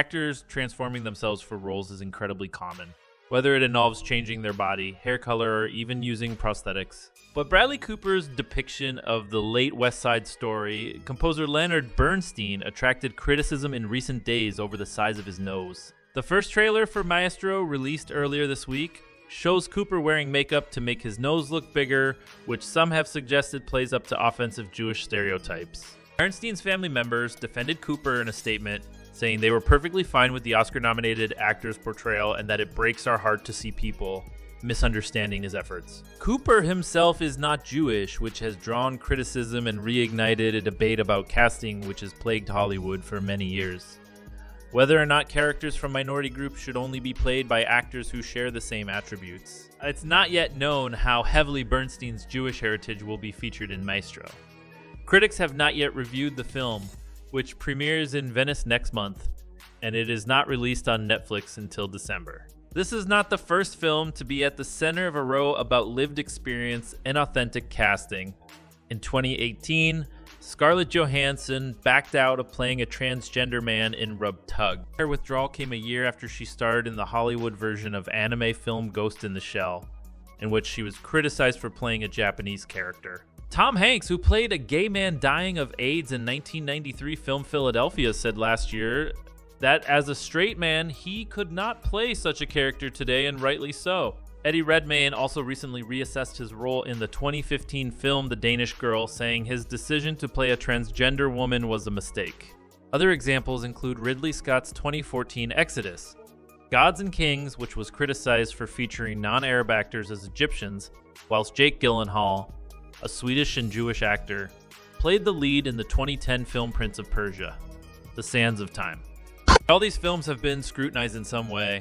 Actors transforming themselves for roles is incredibly common, whether it involves changing their body, hair color, or even using prosthetics. But Bradley Cooper's depiction of the late West Side Story, composer Leonard Bernstein attracted criticism in recent days over the size of his nose. The first trailer for Maestro, released earlier this week, shows Cooper wearing makeup to make his nose look bigger, which some have suggested plays up to offensive Jewish stereotypes. Bernstein's family members defended Cooper in a statement, saying they were perfectly fine with the Oscar-nominated actor's portrayal and that it breaks our heart to see people misunderstanding his efforts. Cooper himself is not Jewish, which has drawn criticism and reignited a debate about casting which has plagued Hollywood for many years. Whether or not characters from minority groups should only be played by actors who share the same attributes. It's not yet known how heavily Bernstein's Jewish heritage will be featured in Maestro. Critics have not yet reviewed the film, which premieres in Venice next month, and it is not released on Netflix until December. This is not the first film to be at the center of a row about lived experience and authentic casting. In 2018, Scarlett Johansson backed out of playing a transgender man in Rub Tug. Her withdrawal came a year after she starred in the Hollywood version of anime film Ghost in the Shell, in which she was criticized for playing a Japanese character. Tom Hanks, who played a gay man dying of AIDS in 1993 film Philadelphia, said last year that as a straight man, he could not play such a character today, and rightly so. Eddie Redmayne also recently reassessed his role in the 2015 film The Danish Girl, saying his decision to play a transgender woman was a mistake. Other examples include Ridley Scott's 2014 Exodus, Gods and Kings, which was criticized for featuring non-Arab actors as Egyptians, whilst Jake Gyllenhaal, a Swedish and Jewish actor, played the lead in the 2010 film Prince of Persia, The Sands of Time. All these films have been scrutinized in some way.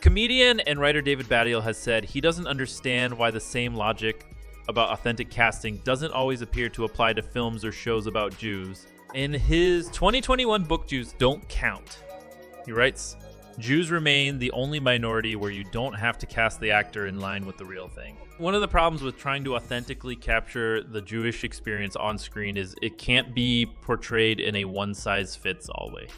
Comedian and writer David Baddiel has said he doesn't understand why the same logic about authentic casting doesn't always appear to apply to films or shows about Jews. In his 2021 book, Jews Don't Count, he writes, Jews remain the only minority where you don't have to cast the actor in line with the real thing. One of the problems with trying to authentically capture the Jewish experience on screen is it can't be portrayed in a one-size-fits-all way.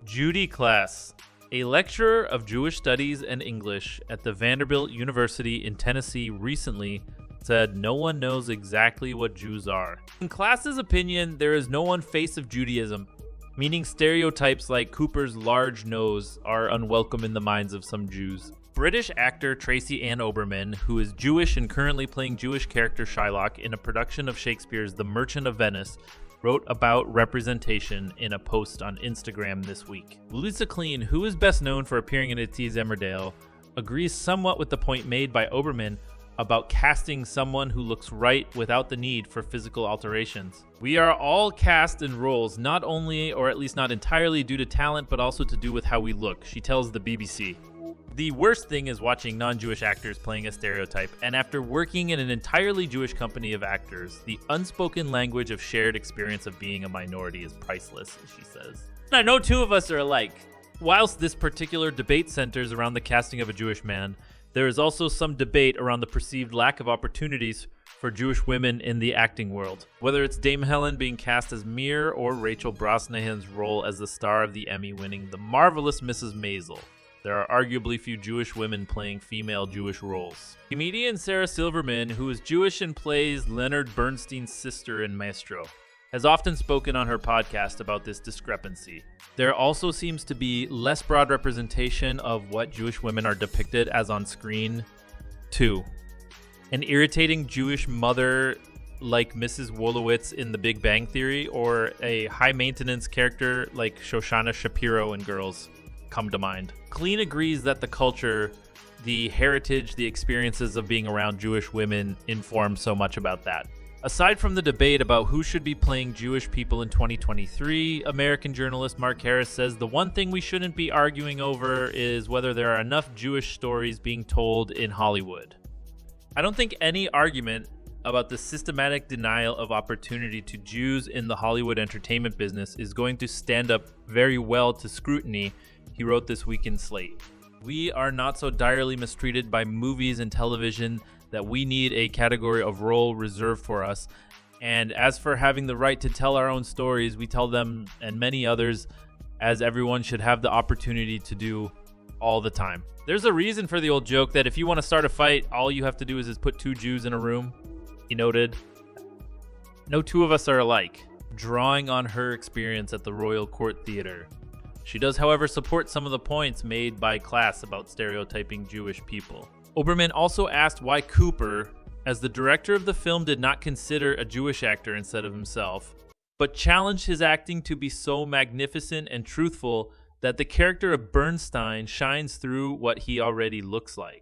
Judy Class, a lecturer of Jewish studies and English at the Vanderbilt University in Tennessee, recently said no one knows exactly what Jews are. In Class's opinion, there is no one face of Judaism, meaning stereotypes like Cooper's large nose are unwelcome in the minds of some Jews. British actor Tracy Ann Oberman, who is Jewish and currently playing Jewish character Shylock in a production of Shakespeare's The Merchant of Venice, wrote about representation in a post on Instagram this week. Lisa Clean, who is best known for appearing in It Sees Emmerdale, agrees somewhat with the point made by Oberman about casting someone who looks right without the need for physical alterations. We are all cast in roles not only, or at least not entirely, due to talent, but also to do with how we look, she tells the BBC. The worst thing is watching non-Jewish actors playing a stereotype, and after working in an entirely Jewish company of actors, the unspoken language of shared experience of being a minority is priceless, she says. I know two of us are alike. Whilst this particular debate centers around the casting of a Jewish man, there is also some debate around the perceived lack of opportunities for Jewish women in the acting world. Whether it's Dame Helen being cast as Mir or Rachel Brosnahan's role as the star of the Emmy-winning The Marvelous Mrs. Maisel, there are arguably few Jewish women playing female Jewish roles. Comedian Sarah Silverman, who is Jewish and plays Leonard Bernstein's sister in Maestro, has often spoken on her podcast about this discrepancy. There also seems to be less broad representation of what Jewish women are depicted as on screen. 2. An irritating Jewish mother like Mrs. Wolowitz in The Big Bang Theory, or a high-maintenance character like Shoshana Shapiro in Girls come to mind. Clean agrees that the culture, the heritage, the experiences of being around Jewish women inform so much about that. Aside from the debate about who should be playing Jewish people in 2023, American journalist Mark Harris says the one thing we shouldn't be arguing over is whether there are enough Jewish stories being told in Hollywood. I don't think any argument about the systematic denial of opportunity to Jews in the Hollywood entertainment business is going to stand up very well to scrutiny, he wrote this week in Slate. We are not so direly mistreated by movies and television that we need a category of role reserved for us. And as for having the right to tell our own stories, we tell them and many others as everyone should have the opportunity to do all the time. There's a reason for the old joke that if you want to start a fight, all you have to do is put two Jews in a room. He noted. No two of us are alike, drawing on her experience at the Royal Court Theatre. She does, however, support some of the points made by Class about stereotyping Jewish people. Oberman also asked why Cooper, as the director of the film, did not consider a Jewish actor instead of himself, but challenged his acting to be so magnificent and truthful that the character of Bernstein shines through what he already looks like.